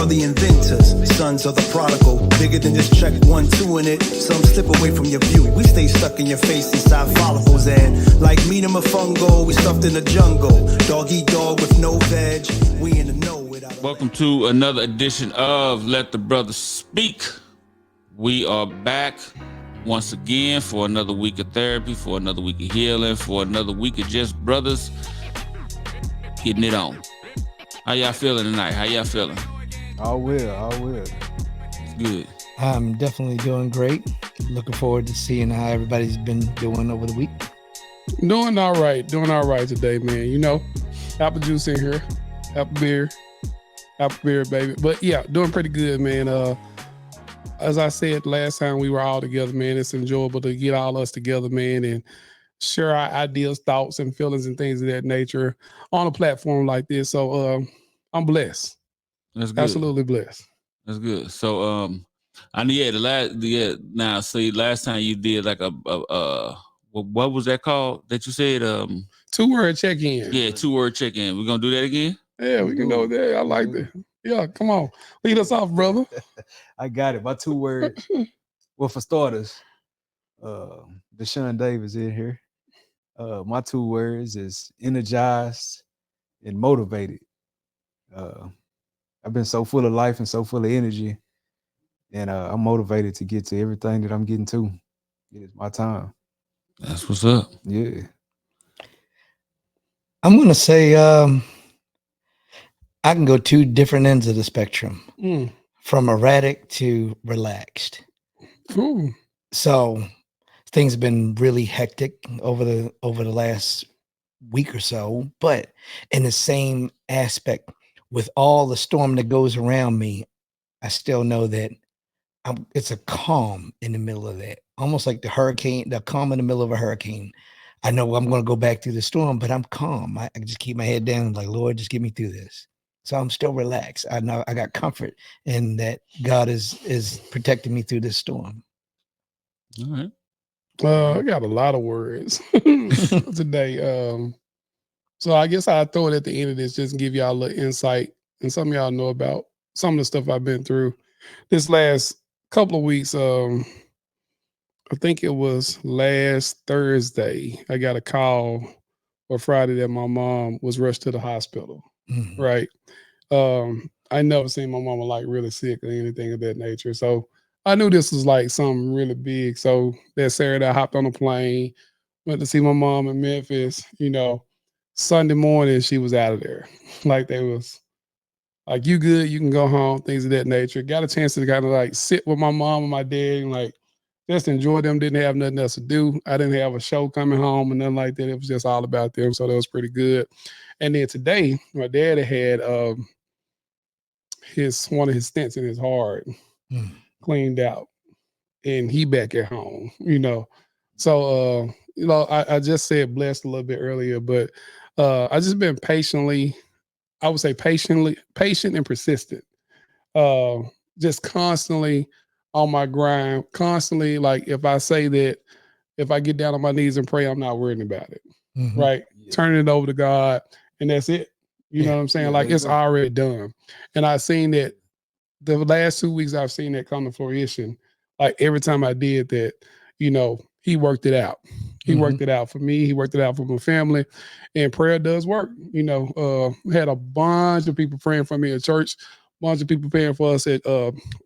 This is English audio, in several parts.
are the inventors, sons of the prodigal. Bigger than just check 1, 2 in it. Some slip away from your view. We stay stuck in your face inside follicles. And like meat and a fungo, we stuffed in the jungle. Dog eat dog with no veg. We in the know. Welcome to another edition of Let the Brothers Speak. We are back once again for another week of therapy, for another week of healing, for another week of just brothers getting it on. How y'all feeling tonight? How y'all feeling? All well. It's good. I'm definitely doing great. Looking forward to seeing how everybody's been doing over the week. Doing all right today, man. You know, apple juice in here, apple beer, baby. But yeah, doing pretty good, man. As I said last time we were all together, man, it's enjoyable to get all us together, man, and share our ideas, thoughts, and feelings and things of that nature on a platform like this. So I'm blessed. That's good. Absolutely blessed. That's good. So last time you did like a what was that called that you said? 2-word check-in. Yeah, 2-word check-in. We're gonna do that again? Yeah, we can go there. I like that. Yeah, come on. Lead us off, brother. I got it. My 2 words. Well, for starters, Deshaun Davis in here. My 2 words is energized and motivated. I've been so full of life and so full of energy, and I'm motivated to get to everything that I'm getting to. It is my time. That's what's up. Yeah. I'm going to say I can go 2 different ends of the spectrum, from erratic to relaxed. Ooh. So things have been really hectic over the last week or so, but in the same aspect, with all the storm that goes around me, I still know that it's a calm in the middle of that, almost like the calm in the middle of a hurricane. I know I'm going to go back through the storm, but I'm calm. I just keep my head down, like, Lord, just get me through this. So I'm still relaxed. I know I got comfort in that God is protecting me through this storm. All right. I got a lot of words today. So I guess I'll throw it at the end of this, just give y'all a little insight. And some of y'all know about some of the stuff I've been through this last couple of weeks. I think it was last Thursday, I got a call, or Friday, that my mom was rushed to the hospital. Mm-hmm. Right. I never seen my mama like really sick or anything of that nature. So I knew this was like something really big. So that Saturday I hopped on a plane, went to see my mom in Memphis. You know, Sunday morning she was out of there. Like they was like, you good, you can go home, things of that nature. Got a chance to kind of like sit with my mom and my dad and like just enjoy them. Didn't have nothing else to do. I didn't have a show coming home and nothing like that. It was just all about them. So that was pretty good. And then today, my dad had one of his stents in his heart cleaned out, and he back at home, you know. So I just said blessed a little bit earlier, but I just been patient and persistent. Just constantly on my grind, constantly, like if I say that, if I get down on my knees and pray, I'm not worrying about it. Mm-hmm. Right? Yeah. Turning it over to God, and that's it. You know what I'm saying? Like it's already done. And I've seen that the last 2 weeks, I've seen that come to fruition. Like every time I did that, you know, he worked it out. He worked it out for me. He worked it out for my family. And prayer does work. You know, had a bunch of people praying for me at church, bunch of people praying for us at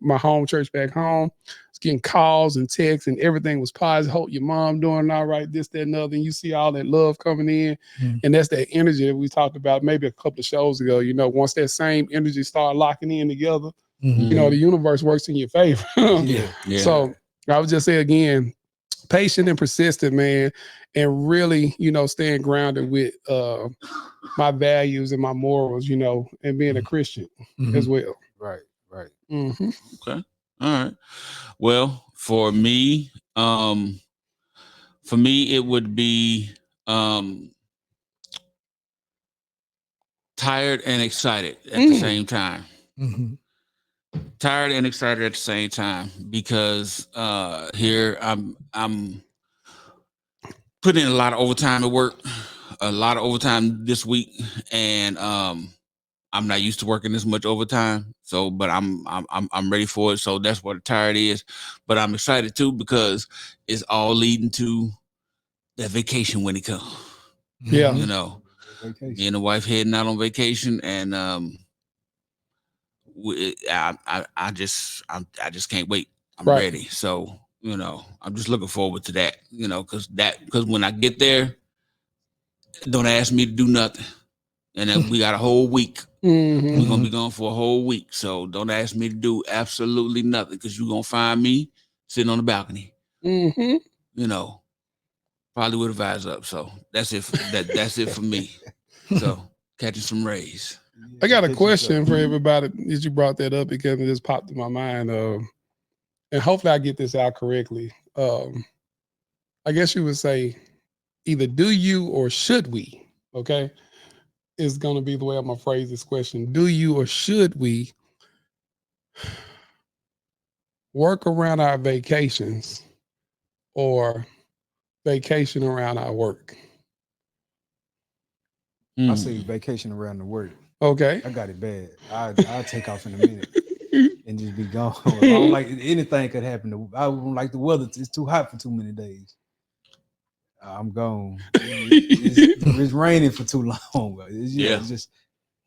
my home church back home. It's getting calls and texts, and everything was positive. Hope your mom doing all right, this, that, and other. And you see all that love coming in. And that's that energy that we talked about maybe a couple of shows ago. You know, once that same energy start locking in together, you know, the universe works in your favor. Yeah. So I would just say again, patient and persistent, man, and really, you know, staying grounded with my values and my morals, you know, and being a Christian as well. Right. Mm-hmm. Okay. All right. Well, for me, it would be tired and excited at the same time. Tired and excited at the same time because here I'm putting in a lot of overtime at work, a lot of overtime this week, and I'm not used to working this much overtime. So, but I'm ready for it. So that's what a tired is. But I'm excited too because it's all leading to that vacation when it comes. Yeah. You know, Vacation. me and the wife heading out on vacation, and I just can't wait. I'm Right. ready. So I'm just looking forward to that. Because when I get there, don't ask me to do nothing, and then we got a whole week. Mm-hmm. We're gonna be gone for a whole week, so don't ask me to do absolutely nothing because you're gonna find me sitting on the balcony. Mm-hmm. Probably with a visor up. So that's it. That's it for me. So catching some rays. I got a question for everybody that you brought that up because it just popped in my mind. And hopefully I get this out correctly. I guess you would say either do you or should we? Okay, is going to be the way I'm gonna phrase this question. Do you or should we work around our vacations or vacation around our work? I say vacation around the work. Okay. I got it bad. I'll take off in a minute and just be gone. I don't like anything could happen. I don't like the weather. It's too hot for too many days. I'm gone. It's raining for too long. It's just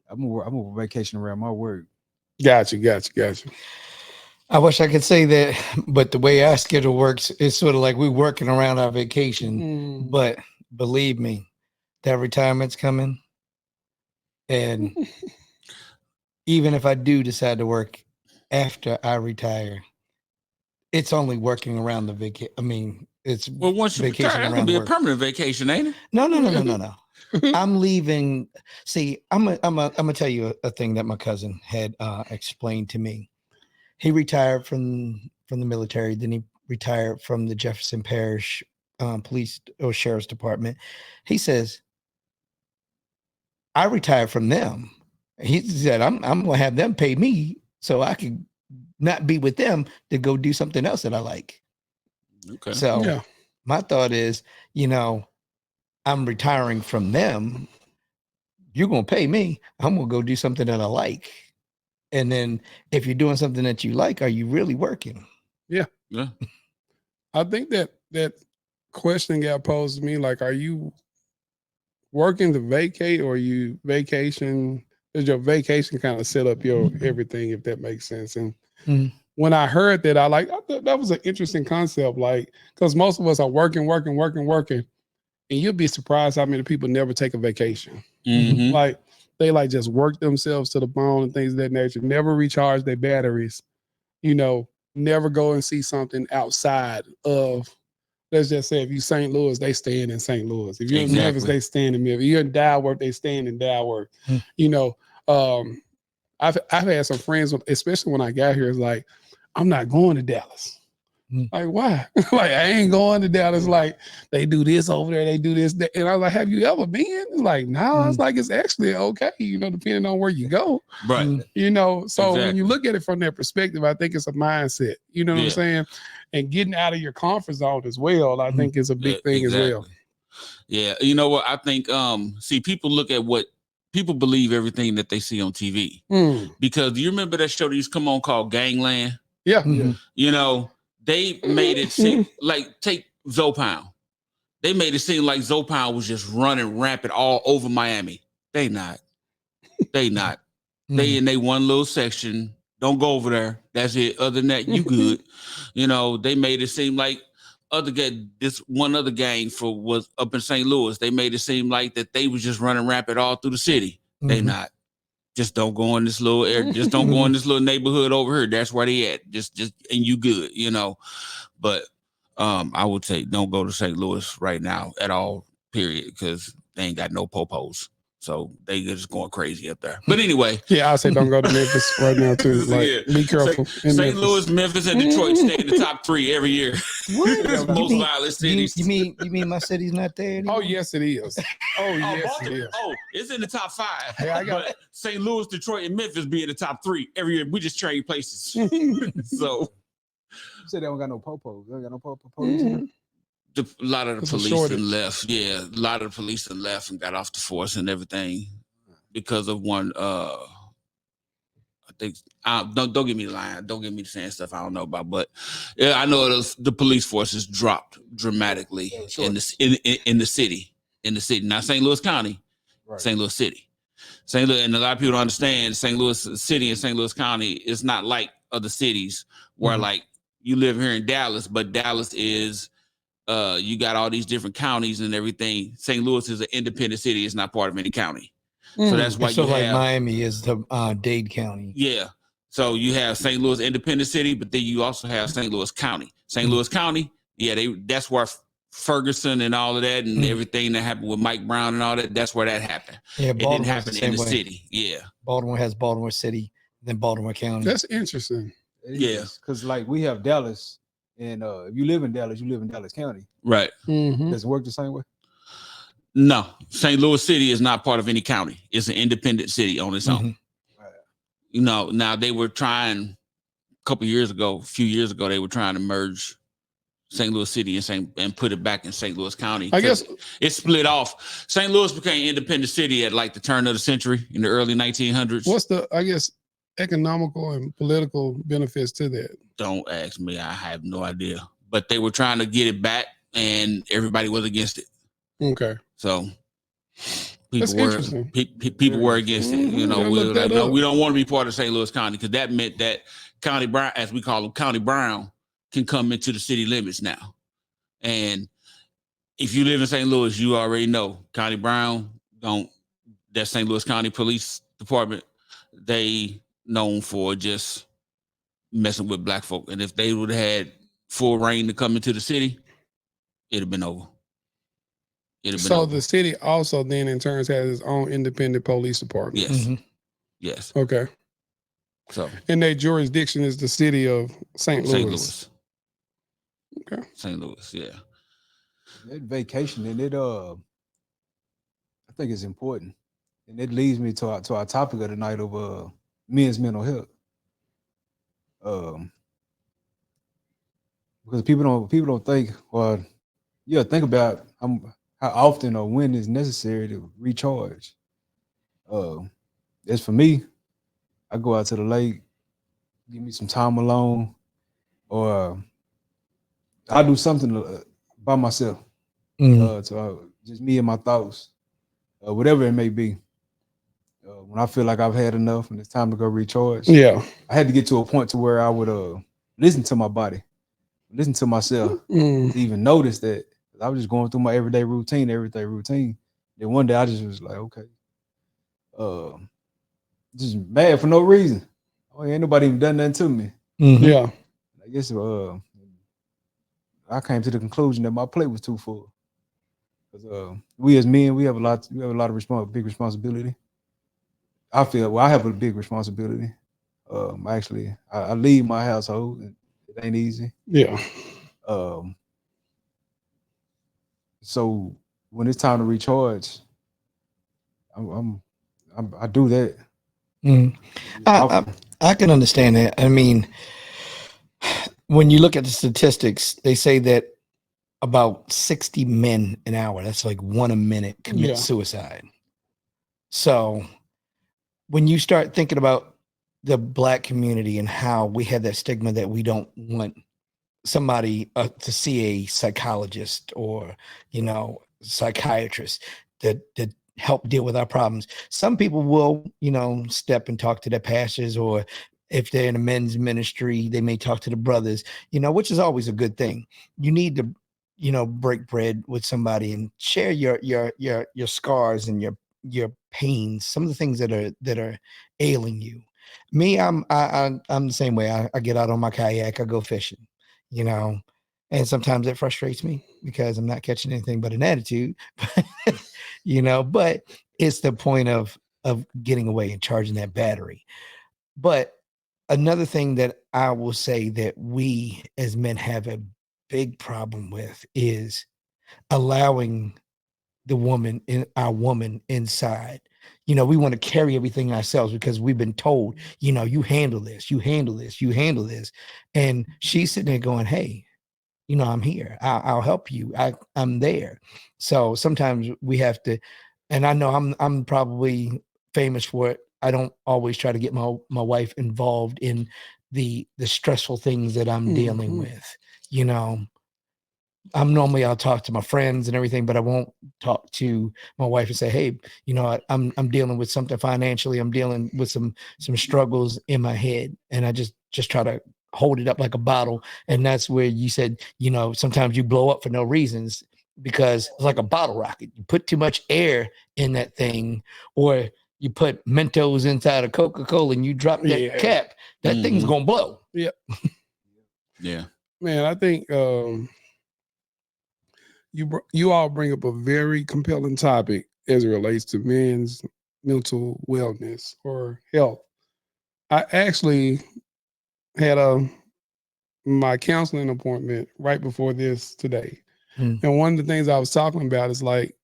I'm a vacation around my work. Gotcha. I wish I could say that, but the way our schedule works, it's sort of like we're working around our vacation. But believe me, that retirement's coming. And even if I do decide to work after I retire, it's only working around the vacation. I mean, it's once you retire, that's gonna be a permanent vacation, ain't it? No. I'm leaving. See, I'm gonna tell you a thing that my cousin had explained to me. He retired from the military. Then he retired from the Jefferson Parish Police or Sheriff's Department. He says, I retired from them. He said, I'm gonna have them pay me so I can not be with them to go do something else that I like. Okay. So my thought is, I'm retiring from them. You're gonna pay me. I'm gonna go do something that I like. And then if you're doing something that you like, are you really working? Yeah. I think that question got posed to me, like, are you working to vacate or you vacation? Does your vacation kind of set up your everything, if that makes sense? And when I heard that, I thought that was an interesting concept, like, because most of us are working, and you'll be surprised how many people never take a vacation. Like they just work themselves to the bone and things of that nature, never recharge their batteries, never go and see something outside of, let's just say if you're St. Louis, they staying in St. Louis. If you're in Memphis, they staying in Memphis. If you're in Dalworth, they staying in Dalworth. I've had some friends, especially when I got here, it's like, I'm not going to Dallas. Like, why? Like, I ain't going to Dallas. Like, they do this over there, they do this. And I was like, have you ever been? It's like, no. It's like, it's actually okay, depending on where you go. Right. So when you look at it from that perspective, I think it's a mindset. You know what I'm saying? And getting out of your comfort zone as well, I think is a big thing as well. Yeah. You know what? I think, people look at what people believe everything that they see on TV. Because do you remember that show that used to come on called Gangland? Yeah. They made it seem like, take Zopound. They made it seem like Zopound was just running rampant all over Miami. They not. They in they one little section. Don't go over there. That's it. Other than that, you good. They made it seem like this one other gang was up in St. Louis. They made it seem like that they was just running rampant all through the city. They not. Just don't go in this little area. Just don't go in this little neighborhood over here. That's where they at. Just and you good, But I would say don't go to St. Louis right now at all, period, because they ain't got no popos. So they just going crazy up there. But anyway. Yeah, I say don't go to Memphis right now too. Like, be careful. St. Louis, Memphis, and Detroit stay in the top 3 every year. What? Most violent cities. You mean my city's not there anymore? Oh, yes, it is. It is. Oh, it's in the top 5. Hey, I got but St. Louis, Detroit, and Memphis be in the top 3 every year. We just trade places. So you said they don't got no popos. They don't got no popos. A lot of the police left. Yeah, a lot of the police left and got off the force and everything. because of one. I think don't get me lying. Don't get me saying stuff I don't know about. But yeah, I know the police force has dropped dramatically in the city. Not St. Louis County, Right. St. Louis City. St. Louis, and a lot of people don't understand St. Louis City and St. Louis County is not like other cities where like you live here in Dallas, but Dallas is you got all these different counties and everything. St. Louis is an independent city; it's not part of any county. So that's why So you like have Miami is the Dade County. yeah. So you have St. Louis independent city, but then you also have St. Louis County. St. Louis County, yeah, that's where Ferguson and all of that and everything that happened with Mike Brown and all that, that's where that happened. Yeah, it didn't happen in the city. Yeah. Baltimore has Baltimore City, then Baltimore County. That's interesting. Yeah. Because like we have Dallas, and if you live in Dallas, you live in Dallas County. Right. Does it work the same way? No, St. Louis City is not part of any county. It's an independent city on its own. You know, now they were trying a few years ago, they were trying to merge St. Louis City and put it back in St. Louis County. I guess it split off. St. Louis became independent city at like the turn of the century in the early 1900s. What's the, I guess, economical and political benefits to that? Don't ask me. I have no idea. But they were trying to get it back and everybody was against it. Okay. So That's interesting. people were against it. You know, we don't want to be part of St. Louis County because that meant that County Brown, as we call him, County Brown, can come into the city limits now. And if you live in St. Louis, you already know County Brown that St. Louis County Police Department, they known for just messing with black folk. And if they would have had full reign to come into the city, it'd have been over. So the city also then in turn has its own independent police department. Yes. Yes. Okay. So and their jurisdiction is the city of St. Louis. Okay. St. Louis, yeah. That vacation and it I think it's important. And it leads me to our topic of the night of men's mental health. Because people don't think, well, yeah, think about how often or when is necessary to recharge. As for me, I go out to the lake, give me some time alone, or I do something by myself. So just me and my thoughts, whatever it may be. When I feel like I've had enough and it's time to go recharge, I had to get to a point to where I would listen to my body, listen to myself, to even notice that. I was just going through my everyday routine. Then one day I just was like, okay, just mad for no reason. Oh, ain't nobody even done nothing to me. Yeah. I guess I came to the conclusion that my plate was too full. Because we as men, we have a lot of big responsibility. I feel I have a big responsibility. I lead my household. And it ain't easy. Yeah. So when it's time to recharge, I do that. I can understand that. I mean, when you look at the statistics, they say that about 60 men an hour, that's like 1 a minute, commit suicide. So when you start thinking about the Black community and how we have that stigma that we don't want somebody to see a psychologist or, psychiatrist that help deal with our problems. Some people will, step and talk to their pastors, or if they're in a men's ministry, they may talk to the brothers, which is always a good thing. You need to, break bread with somebody and share your scars and your pains, some of the things that are ailing you. Me, I'm the same way. I get out on my kayak, I go fishing, and sometimes it frustrates me because I'm not catching anything but an attitude, but it's the point of getting away and charging that battery. But another thing that I will say that we as men have a big problem with is allowing our woman inside. We want to carry everything ourselves because we've been told, you handle this. And she's sitting there going, hey, I'm here. I'll help you. I'm there. So sometimes we have to, and I know I'm probably famous for it. I don't always try to get my wife involved in the stressful things that I'm dealing with. You know, I'll talk to my friends and everything, but I won't talk to my wife and say, hey, you know, I'm dealing with something financially. I'm dealing with some struggles in my head. And I just try to hold it up like a bottle. And that's where you said, you know, sometimes you blow up for no reasons because it's like a bottle rocket. You put too much air in that thing, or you put Mentos inside a Coca-Cola and you drop that cap, that thing's going to blow. Yeah. Yeah. Man, I think you all bring up a very compelling topic as it relates to men's mental wellness or health. I actually had my counseling appointment right before this today. And one of the things I was talking about is like,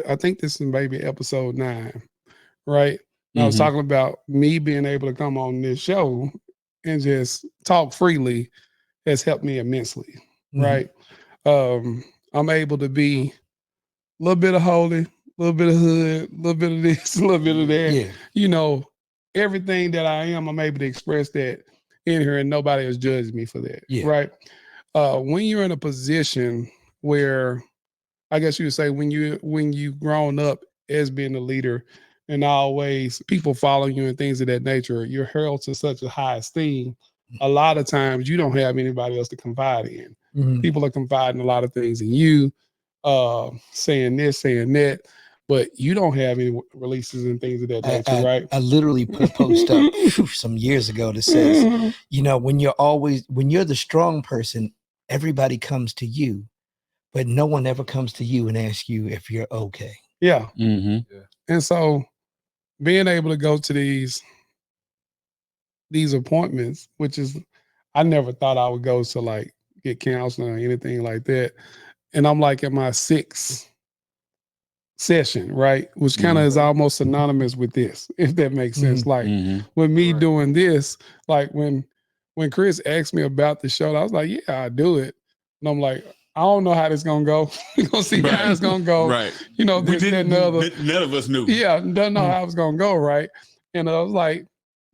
I think this is maybe episode 9, right? And I was talking about me being able to come on this show and just talk freely has helped me immensely, right? I'm able to be a little bit of holy, a little bit of hood, a little bit of this, a little bit of that. Yeah. You know, everything that I am, I'm able to express that in here, and nobody has judged me for that, right? When you're in a position where, I guess you would say, when you've grown up as being a leader, and always people follow you and things of that nature, you're held to such a high esteem. A lot of times you don't have anybody else to confide in. People are confiding a lot of things in you, saying this, saying that, but you don't have any releases and things of that nature, right? I literally put a post up some years ago that says, you know, when you're the strong person, everybody comes to you, but no one ever comes to you and asks you if you're okay. Yeah. And so being able to go to these appointments, which is, I never thought I would go to like get counseling or anything like that. And I'm like at my 6th session, right? Which kind of is almost synonymous with this, if that makes sense. Like with me doing this, like when Chris asked me about the show, I was like, yeah, I do it. And I'm like, I don't know how this gonna go. We're gonna see how it's gonna go. Right. You know, this, that, and the other. None of us knew. Yeah, don't know how it was gonna go, right? And I was like,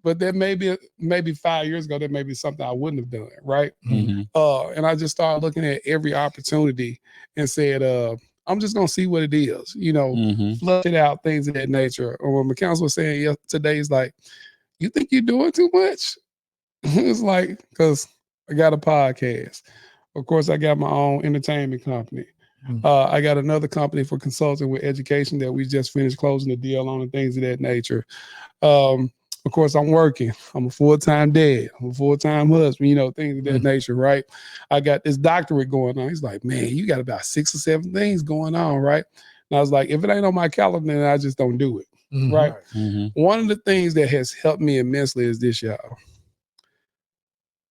but that maybe 5 years ago, that may be something I wouldn't have done, right? And I just started looking at every opportunity and said, I'm just gonna see what it is, you know, flush it out, things of that nature. Or what my counsel was saying today is like, you think you're doing too much? It's like, because I got a podcast. Of course, I got my own entertainment company. I got another company for consulting with education that we just finished closing the deal on and things of that nature. Of course, I'm working. I'm a full-time dad. I'm a full-time husband, you know, things of that nature, right? I got this doctorate going on. He's like, man, you got about 6 or 7 things going on, right? And I was like, if it ain't on my calendar, then I just don't do it, right? One of the things that has helped me immensely is this, y'all.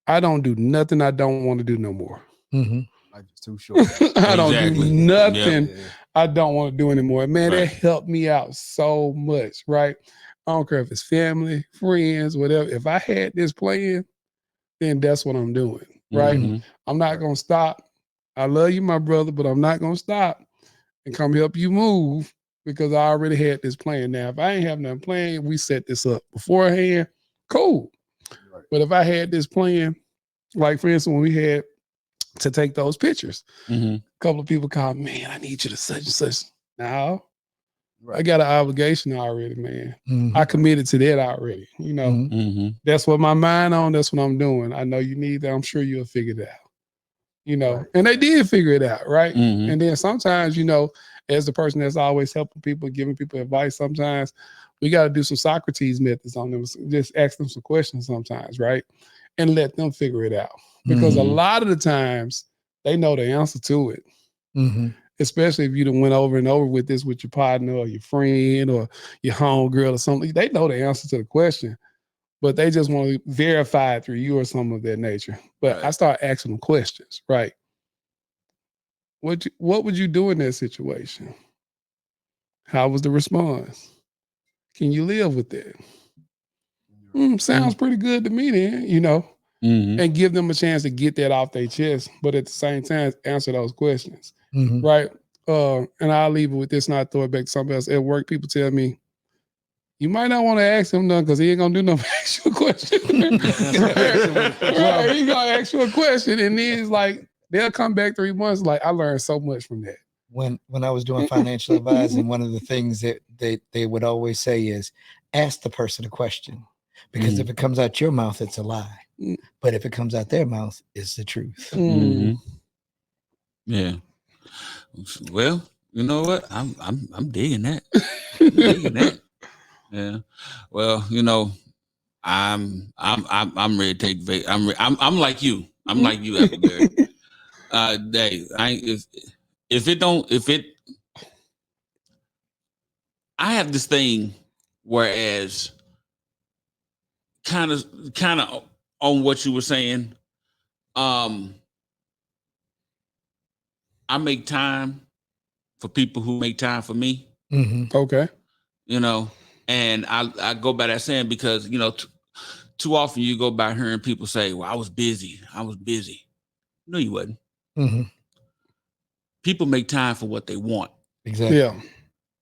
I don't do nothing I don't want to do no more. Life is too short. I don't do nothing I don't want to do anymore. Man, that helped me out so much, right? I don't care if it's family, friends, whatever. If I had this plan, then that's what I'm doing, right? I'm not going to stop. I love you, my brother, but I'm not going to stop and come help you move because I already had this plan. Now, if I ain't have nothing planned, we set this up beforehand, cool. But if I had this plan, like for instance, when we had to take those pictures, a couple of people called, man, I need you to such and such. Now, I got an obligation already, man. I committed to that already. You know, that's what my mind on. That's what I'm doing. I know you need that. I'm sure you'll figure it out. You know, and they did figure it out, right? And then sometimes, you know, as the person that's always helping people, giving people advice, sometimes we got to do some Socrates methods on them. Just ask them some questions sometimes, right? And let them figure it out. Because a lot of the times they know the answer to it. Especially if you done went over and over with this with your partner or your friend or your homegirl or something. They know the answer to the question, but they just want to verify it through you or something of that nature. But I start asking them questions, right? What would you do in that situation? How was the response? Can you live with that? Sounds pretty good to me then, you know, and give them a chance to get that off their chest, but at the same time, answer those questions, right? And I'll leave it with this, not throw it back to somebody else. At work, people tell me, you might not want to ask him nothing because he ain't gonna do no actual question. Right, he gonna ask you a question, and then it's like they'll come back 3 months. Like I learned so much from that. When I was doing financial advising, one of the things that they would always say is ask the person a question, because if it comes out your mouth, it's a lie. But if it comes out their mouth, it's the truth. Yeah. Well, you know what? I'm digging that. I'm digging that. Yeah. Well, you know, I'm ready to take I'm like you. I'm like you, Abigail. I have this thing, whereas kind of on what you were saying, I make time for people who make time for me. Okay. You know, and I go by that saying because, you know, too often you go by hearing people say, well, I was busy. No, you wasn't. People make time for what they want. Exactly. Yeah.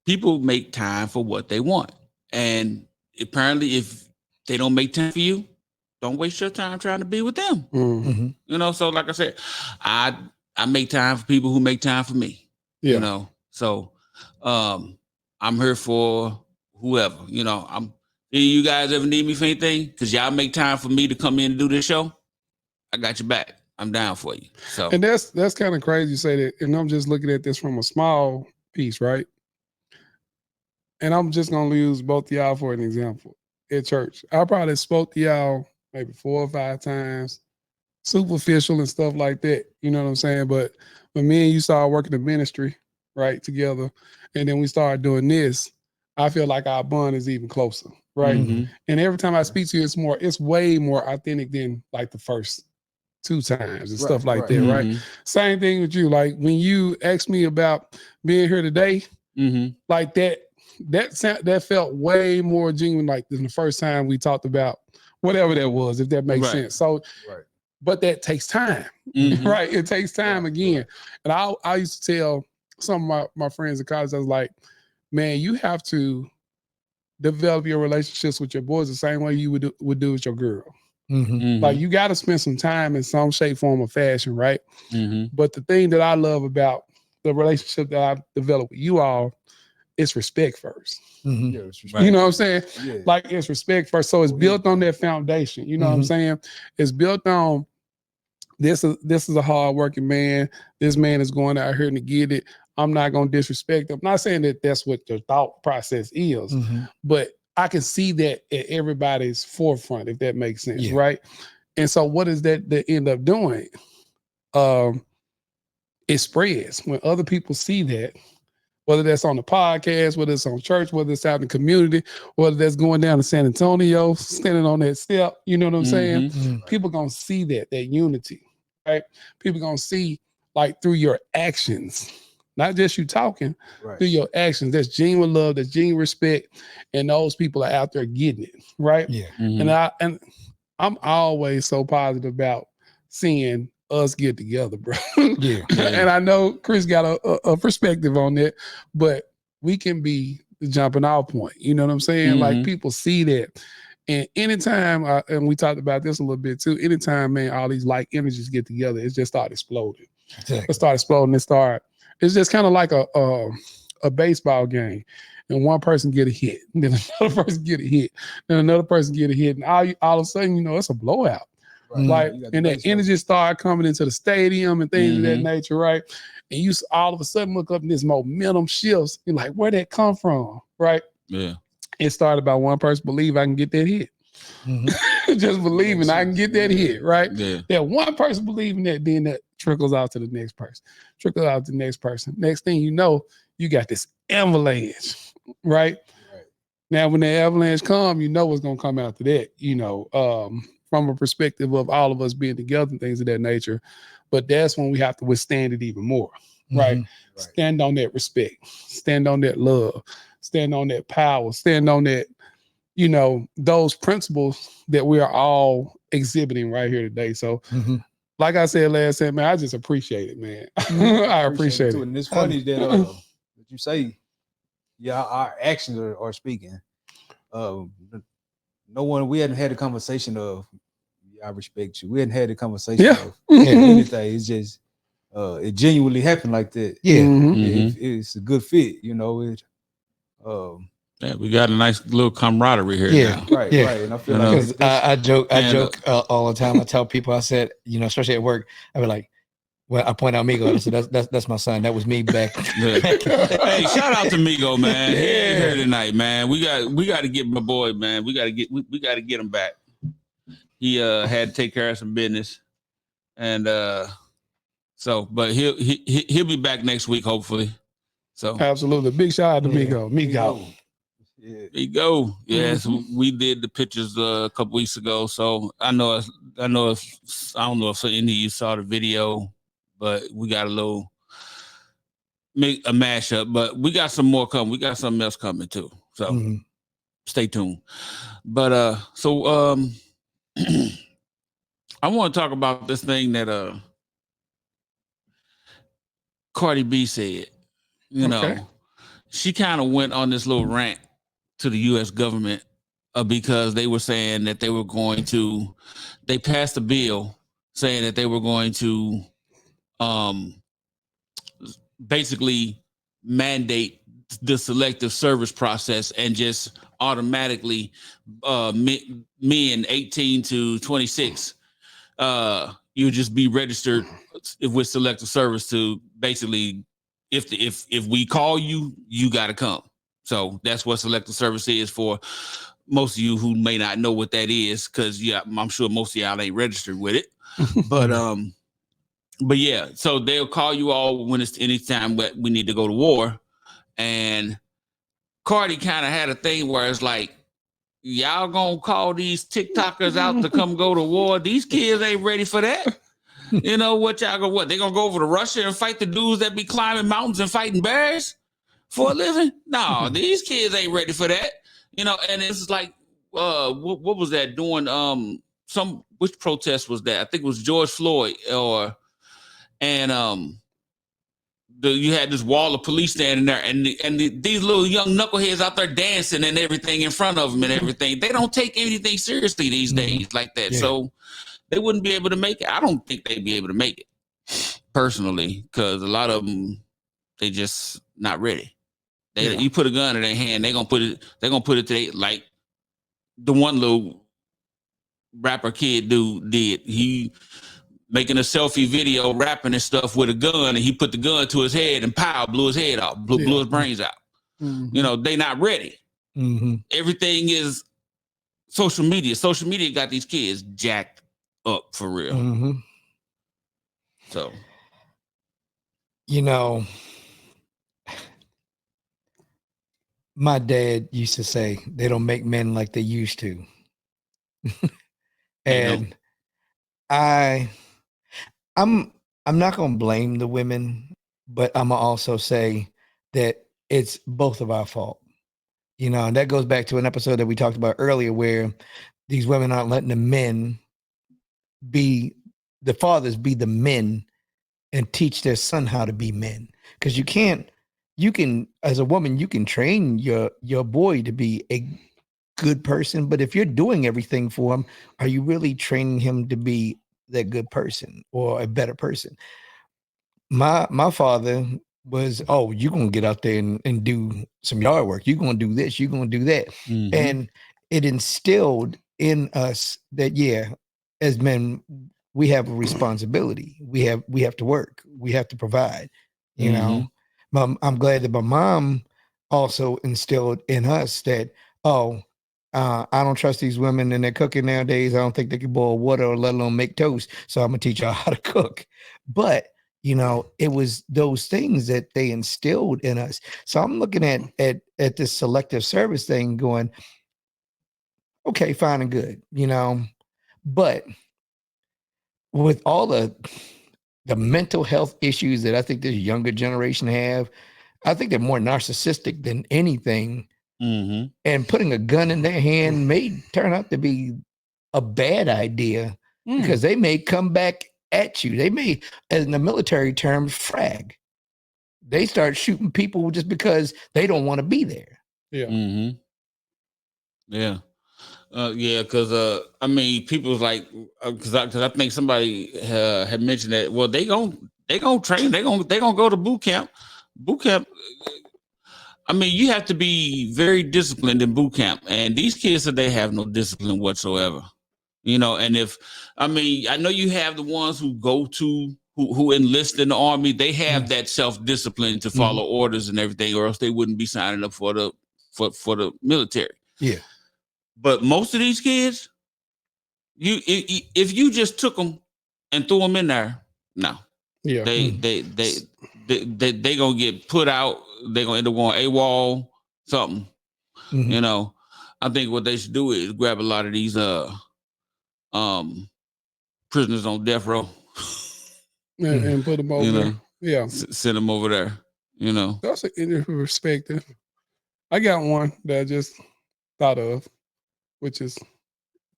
People make time for what they want. And apparently if they don't make time for you, don't waste your time trying to be with them. You know, so like I said, I make time for people who make time for me. You know, so I'm here for whoever. You know, you guys ever need me for anything? Because y'all make time for me to come in and do this show. I got your back. I'm down for you. So, and that's kind of crazy you say that. And I'm just looking at this from a small piece, right? And I'm just gonna use both of y'all for an example. At church, I probably spoke to y'all maybe 4 or 5 times, superficial and stuff like that. You know what I'm saying? But when me and you started working the ministry, right, together, and then we started doing this, I feel like our bond is even closer, right? And every time I speak to you, it's way more authentic than like the first 2 times and stuff like that, right? Same thing with you. Like when you asked me about being here today, like that felt way more genuine, like than the first time we talked about whatever that was, if that makes sense. So, but that takes time, right? It takes time again. And I used to tell some of my friends in college, I was like, man, you have to develop your relationships with your boys the same way you would do with your girl. Like you got to spend some time in some shape, form, or fashion, right? But the thing that I love about the relationship that I've developed with you all, it's respect first. Yeah, it's You know what I'm saying? Yeah. Like it's respect first. So it's built on that foundation. You know what I'm saying? It's built on this is a hardworking man. This man is going out here to get it. I'm not going to disrespect him. I'm not saying that that's what the thought process is, but I can see that at everybody's forefront, if that makes sense, right? And so what is that end up doing? It spreads. When other people see that, whether that's on the podcast, whether it's on church, whether it's out in the community, whether that's going down to San Antonio, standing on that step, you know what I'm saying? People going to see that unity, right? People going to see like through your actions, not just you talking, through your actions. That's genuine love, that's genuine respect, and those people are out there getting it, right? Yeah. And I'm always so positive about seeing us get together, bro. And I know Chris got a perspective on that, but we can be the jumping off point. You know what I'm saying? Like people see that. And anytime, and we talked about this a little bit too, anytime, man, all these like energies get together, it just start exploding. It start exploding. It's just kind of like a baseball game. And one person get a hit, and then another person get a hit, then another person get a hit, and all of a sudden, you know, it's a blowout. Like, and that energy start coming into the stadium and things of that nature, right? And you all of a sudden look up and this momentum shifts. You're like, where'd that come from, right? Yeah. It started by one person believe I can get that hit. Just believing I can get that hit, right? Yeah. That one person believing that, then that trickles out to the next person, trickles out to the next person. Next thing you know, you got this avalanche, right? Now, when the avalanche come, you know what's going to come after that, you know, from a perspective of all of us being together and things of that nature. But that's when we have to withstand it even more, right? Stand on that respect, stand on that love, stand on that power, stand on that, you know, those principles that we are all exhibiting right here today. So, like I said last time, man, I just appreciate it, man. I appreciate it. And it's funny that you say, yeah, our actions are speaking. no one. We hadn't had a conversation of. I respect you. We hadn't had a conversation Yeah. of anything. It's just it genuinely happened like that. Yeah. It's a good fit. You know it. Yeah, we got a nice little camaraderie here Yeah. now. Right. Yeah. Right. And I feel You know, like Because I joke And, all the time. I tell people, I said, you know, especially at work, I be like, well, I point out Migo. I said, that's my son. That was me back. Yeah. Hey, shout out to Migo, man. He ain't Yeah. here tonight, man. We got to get my boy, man. We got to get him back. He had to take care of some business, and so, but he'll be back next week, hopefully. So Absolutely. Big shout out to Yeah. Migo. yeah. there you go. Yes, we did the pictures a couple weeks ago. So I don't know if any of you saw the video, but we got a mashup. But we got some more coming. We got something else coming too. So Mhm. stay tuned. But I want to talk about this thing that Cardi B said. You know, she kind of went on this little rant to the U.S. government because they were saying that they passed a bill saying that they were going to basically mandate the selective service process and just automatically men 18 to 26 you just be registered with selective service to basically if we call you, you got to come. So that's what selective service is for most of you who may not know what that is, because I'm sure most of y'all ain't registered with it. But yeah, so they'll call you all when it's any time that we need to go to war. And Cardi kind of had a thing where it's like, y'all gonna call these TikTokers out to come go to war? These kids ain't ready for that. You know what y'all go? What they gonna go over to Russia and fight the dudes that be climbing mountains and fighting bears for a living? No, these kids ain't ready for that. You know, and it's like, what was that doing? Which protest was that? I think it was George Floyd, you had this wall of police standing there, and these little young knuckleheads out there dancing and everything in front of them and everything. They don't take anything seriously these days like that. Yeah. So they wouldn't be able to make it. I don't think they'd be able to make it personally, because a lot of them, they just not ready. You put a gun in their hand, they're gonna put it to like the one little rapper kid dude did. He making a selfie video, rapping and stuff with a gun, and he put the gun to his head and pow, blew his head off, blew his brains out. You know, they not ready. Everything is social media. Social media got these kids jacked up for real. So, you know, my dad used to say they don't make men like they used to. And I'm not going to blame the women, but I'm going to also say that it's both of our fault. You know, and that goes back to an episode that we talked about earlier where these women aren't letting the fathers be the men and teach their son how to be men. Because you can, as a woman, you can train your boy to be a good person, but if you're doing everything for him, are you really training him to be that good person or a better person? My father was, oh, you're gonna get out there and do some yard work, you're gonna do this, you're gonna do that. And it instilled in us that as men we have a responsibility, we have to work, we have to provide, you know. I'm glad that my mom also instilled in us that, I don't trust these women and they're cooking nowadays. I don't think they can boil water or let alone make toast. So I'm gonna teach y'all how to cook. But you know, it was those things that they instilled in us. So I'm looking at this selective service thing going, okay, fine and good, you know, but with all the mental health issues that I think this younger generation have, I think they're more narcissistic than anything. And putting a gun in their hand may turn out to be a bad idea because they may come back at you. They may, as in the military term, frag. They start shooting people just because they don't want to be there. Yeah. Yeah. Yeah, because I mean, people's like, because I think somebody had mentioned that. Well, they gonna train. They gonna go to boot camp. Boot camp. I mean, you have to be very disciplined in boot camp, and these kids said they have no discipline whatsoever. You know, and if I mean, I know you have the ones who go to who enlist in the army. They have that self discipline to follow orders and everything, or else they wouldn't be signing up for the military. Yeah. But most of these kids, if you just took them and threw them in there, no, Yeah. they gonna get put out. They gonna end up going AWOL, something. You know, I think what they should do is grab a lot of these um prisoners on death row And put them over there. Yeah. Send them over there. You know, that's an interesting perspective. I got one that I just thought of, which is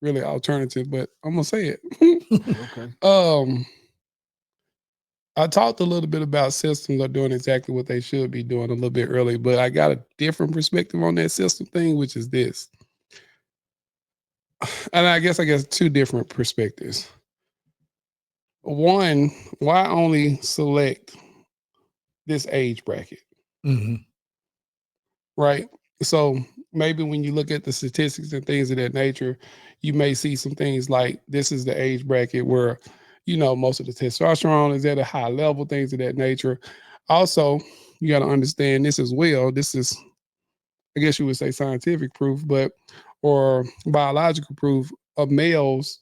really alternative, but I'm gonna say it. Okay. I talked a little bit about systems are doing exactly what they should be doing a little bit early, but I got a different perspective on that system thing, which is this. And I guess two different perspectives. One, why only select this age bracket? Right? So maybe when you look at the statistics and things of that nature, you may see some things like this is the age bracket where, you know, most of the testosterone is at a high level, things of that nature. Also, you got to understand this as well. This is, I guess you would say, scientific proof, but or biological proof of males.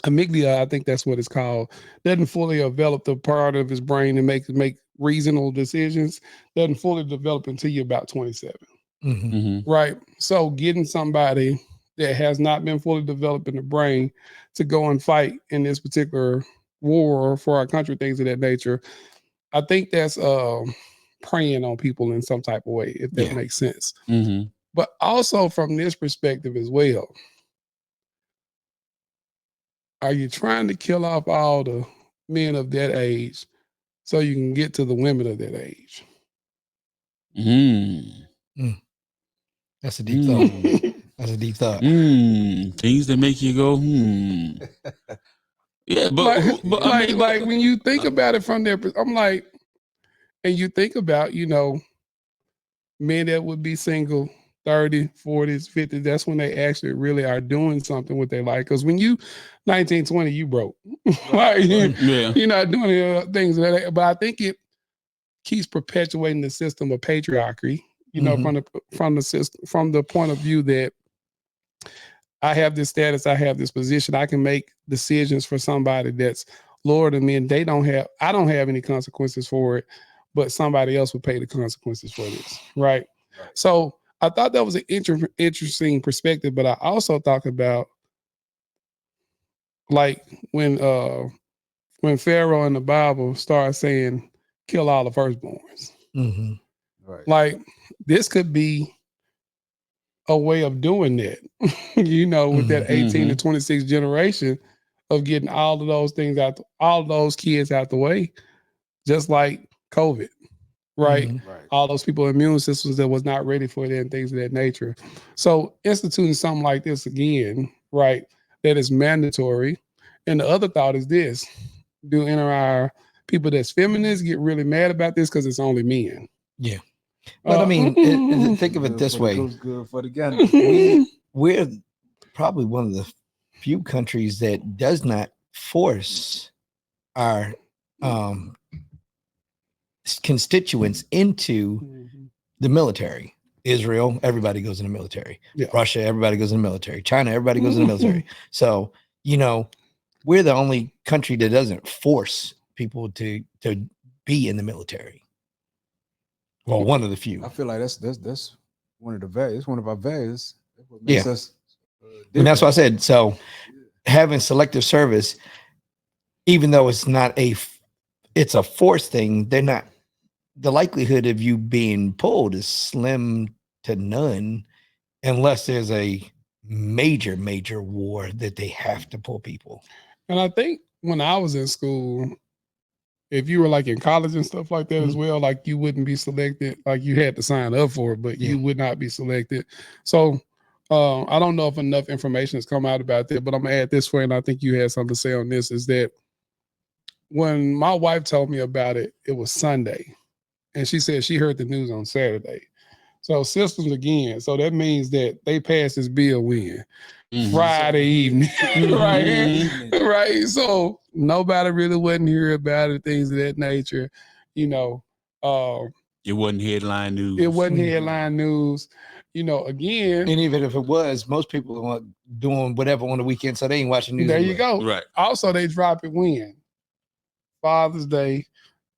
Amygdala, I think that's what it's called, doesn't fully develop the part of his brain to make reasonable decisions. Doesn't fully develop until you're about 27. Right? So getting somebody that has not been fully developed in the brain to go and fight in this particular war for our country, things of that nature, I think that's preying on people in some type of way, if that makes sense. But also from this perspective as well, are you trying to kill off all the men of that age so you can get to the women of that age? That's a deep thought. That's a deep thought. Things that make you go, Yeah, but I mean, like when you think about it from there, I'm like, and you think about, you know, men that would be single, 30, 40s, 50s, that's when they actually really are doing something with their life. Because when you 19, 20, you broke. Like, you're not doing things like that. But I think it keeps perpetuating the system of patriarchy, you know, from the system, from the point of view that I have this status, I have this position, I can make decisions for somebody that's lower than me, and I don't have any consequences for it, but somebody else will pay the consequences for this, right? So I thought that was an interesting perspective, but I also thought about like when Pharaoh in the Bible started saying, "Kill all the firstborns." Right. Like this could be a way of doing that, you know, with that 18 to 26 generation of getting all of those things out, all of those kids out the way, just like COVID, right? All those people immune systems that was not ready for it and things of that nature. So instituting something like this again, right, that is mandatory. And the other thought is this: do our people that's feminists get really mad about this because it's only men? Yeah. But I mean, think of it this way. Good for the gun. We're probably one of the few countries that does not force our constituents into the military. Israel, everybody goes in the military. Russia, everybody goes in the military. China, everybody goes in the military. So, you know, we're the only country that doesn't force people to be in the military. Well, one of the few. I feel like that's one of the values. It's one of our values. What makes us and that's what I said. So having selective service, even though it's a force thing, the likelihood of you being pulled is slim to none unless there's a major war that they have to pull people. And I think when I was in school, if you were like in college and stuff like that as well, like you wouldn't be selected. Like you had to sign up for it, but you would not be selected. So I don't know if enough information has come out about that, but I'm gonna add this for you, and I think you had something to say on this, is that when my wife told me about it, it was Sunday. And she said she heard the news on Saturday. So systems again. So that means that they passed this bill when? Friday evening. Right? Right. So nobody really wasn't hearing about it, things of that nature. You know, it wasn't headline news. It wasn't headline news. You know, again. And even if it was, most people are doing whatever on the weekend, so they ain't watching news. There anyway. you go. Right. Also, they drop it when? Father's Day,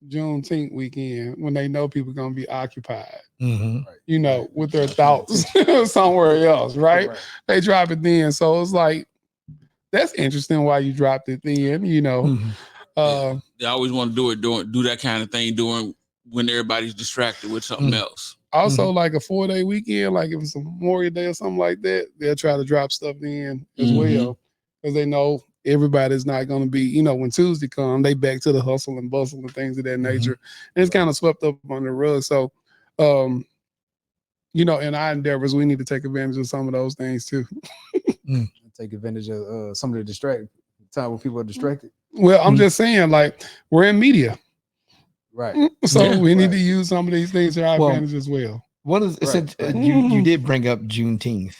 Juneteenth weekend, when they know people are going to be occupied, you know, with their thoughts somewhere else, right? They drop it then. So it's like, that's interesting why you dropped it then, you know. They always want to do that kind of thing during when everybody's distracted with something else. Also, like a 4-day weekend, like if it's a Memorial Day or something like that, they'll try to drop stuff in as well, because they know everybody's not going to be, you know, when Tuesday comes, they back to the hustle and bustle and things of that nature. And it's kind of swept up on the rug. So, you know, in our endeavors, we need to take advantage of some of those things too. Take advantage of some of the time when people are distracted. Well, I'm just saying, like, we're in media. Right. So we need to use some of these things to our advantage as well. One of the, since you did bring up Juneteenth,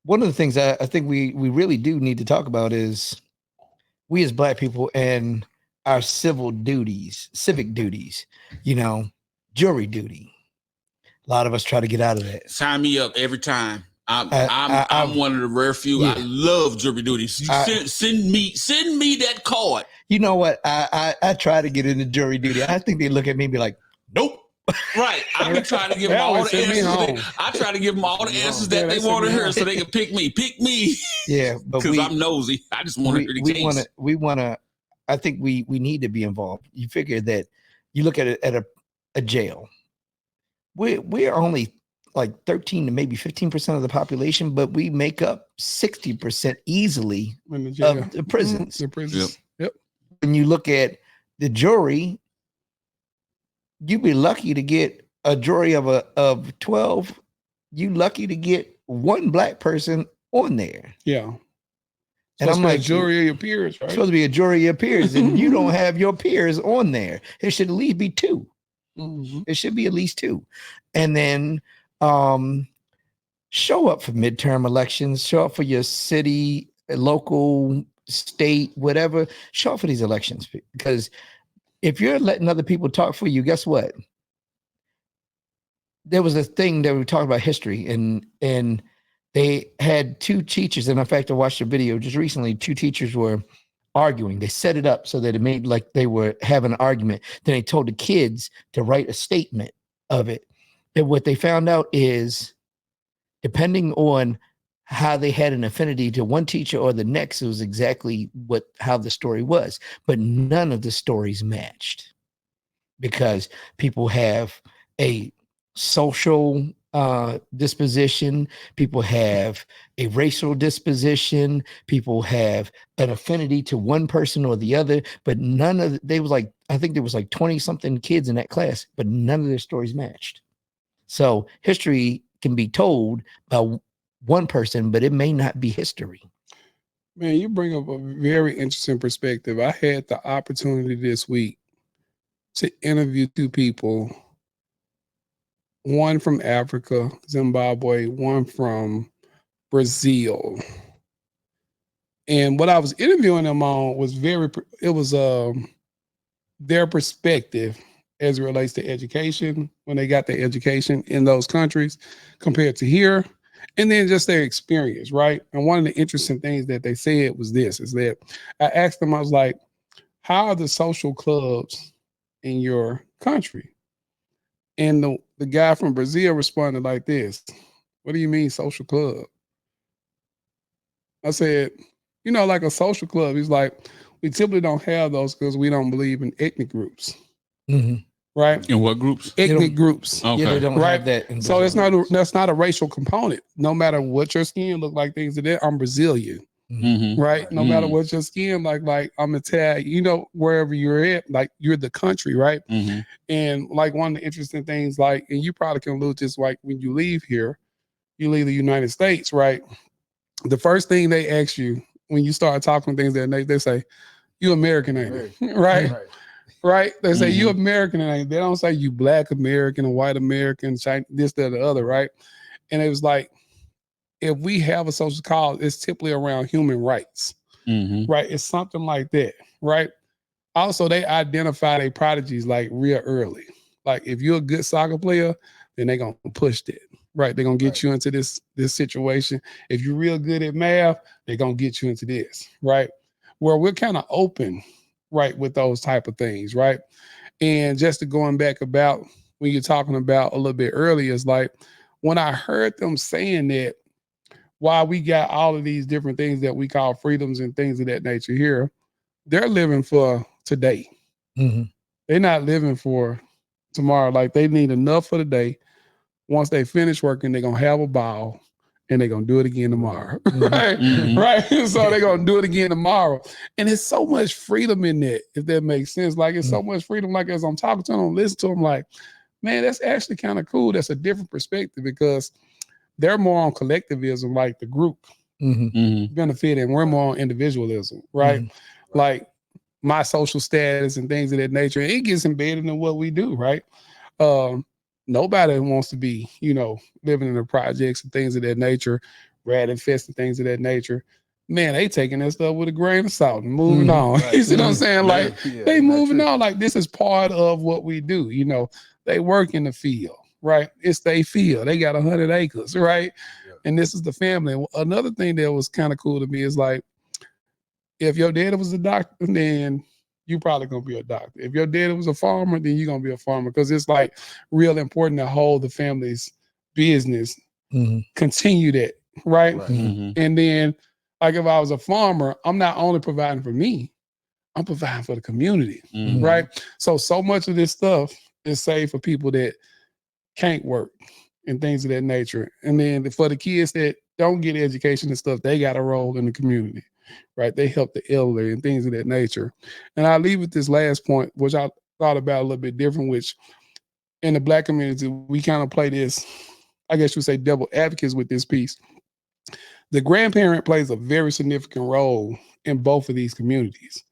one of the things I think we really do need to talk about is we as Black people and our civic duties, you know, jury duty. A lot of us try to get out of that. Sign me up every time. I'm one of the rare few. I love jury duties. Send me that card. You know what? I try to get into jury duty. I think they look at me and be like, nope. Right. I've been trying to give them all the answers. I try to give them all the answers that they want to hear so they can pick me. Pick me. Yeah, but because I'm nosy. I just want to hear the case. We want to. I think we need to be involved. You figure that you look at it at a jail. We are only like 13 to maybe 15% of the population, but we make up 60% easily of the prisons. The prisons. Yep. When you look at the jury, you'd be lucky to get a jury of 12. You lucky to get one Black person on there. Yeah. And I'm like, jury of your peers, right? Supposed to be a jury of your peers, and you don't have your peers on there. It should at least be 2. It should be at least 2. And then show up for midterm elections, show up for your city, local, state, whatever. Show up for these elections, because if you're letting other people talk for you, guess what? There was a thing that we talked about history, and they had 2 teachers. And in fact, I watched a video just recently. 2 teachers were arguing. They set it up so that it made like they were having an argument. Then they told the kids to write a statement of it. And what they found out is, depending on how they had an affinity to one teacher or the next, it was exactly how the story was. But none of the stories matched, because people have a social disposition, people have a racial disposition, people have an affinity to one person or the other, but I think there was like 20 something kids in that class, but none of their stories matched. So history can be told by one person, but it may not be history. Man, you bring up a very interesting perspective. I had the opportunity this week to interview 2 people, one from Africa, Zimbabwe, one from Brazil. And what I was interviewing them on was their perspective as it relates to education, when they got their education in those countries compared to here, and then just their experience, right? And one of the interesting things that they said was this, is that I asked them, I was like, how are the social clubs in your country? And the guy from Brazil responded like this: what do you mean social club? I said, you know, like a social club. He's like, we typically don't have those because we don't believe in ethnic groups. Right? In what groups? Ethnic groups. Okay. Yeah, they don't have that. So that's not a racial component. No matter what your skin look like, things like that. I'm Brazilian. Mhm. right? No matter Mhm. what your skin like I'm Italian, you know, wherever you're at, like you're the country, right? Mhm. And like one of the interesting things, like, and you probably can allude to this, like when you leave here, you leave the United States, right? The first thing they ask you when you start talking things that they say, you American, ain't you? Right? Right. Right? They say you Mhm. American, ain't you? They don't say you black American or white American, Chinese, this, that, or the other, right? And it was like, if we have a social cause, it's typically around human rights, Mhm. right? It's something like that, right? Also, they identify their prodigies like real early. Like if you're a good soccer player, then they're gonna push that. Right. They're gonna get you into this situation. If you're real good at math, they're gonna get you into this, right? Where we're kind of open, right, with those type of things, right? And just to going back about when you're talking about a little bit earlier, is like when I heard them saying that while we got all of these different things that we call freedoms and things of that nature here, they're living for today. Mm-hmm. They're not living for tomorrow. Like they need enough for the day. Once they finish working, they're gonna have a ball and they're gonna do it again tomorrow. Right? Mhm. Right. So they're gonna do it again tomorrow. And it's so much freedom in that, if that makes sense. Like it's so much freedom. Like as I'm talking to them, listen to them, like, man, that's actually kind of cool. That's a different perspective because they're more on collectivism, like the group Mhm. benefit, and we're more on individualism, right? Like my social status and things of that nature. It gets embedded in what we do, right? Um, Nobody wants to be, you know, living in the projects and things of that nature, rat infested things of that nature. Man, they taking that stuff with a grain of salt and moving on. You see what I'm saying? Like they moving on. Like this is part of what we do. You know, they work in the field, right? It's their field. They got 100 acres, right? And this is the family. Another thing that was kind of cool to me is like, if your daddy was a doctor, then you probably gonna be a doctor. If your daddy was a farmer, then you're gonna be a farmer because it's like real important to hold the family's business, continue that, right? Mhm. And then, like if I was a farmer, I'm not only providing for me, I'm providing for the community, Mhm. right? So much of this stuff is saved for people that can't work and things of that nature. And then for the kids that don't get education and stuff, they got a role in the community, right? They help the elderly and things of that nature. And I leave with this last point, which I thought about a little bit different, which in the Black community, we kind of play this, I guess you would say, devil advocates with this piece. The grandparent plays a very significant role in both of these communities,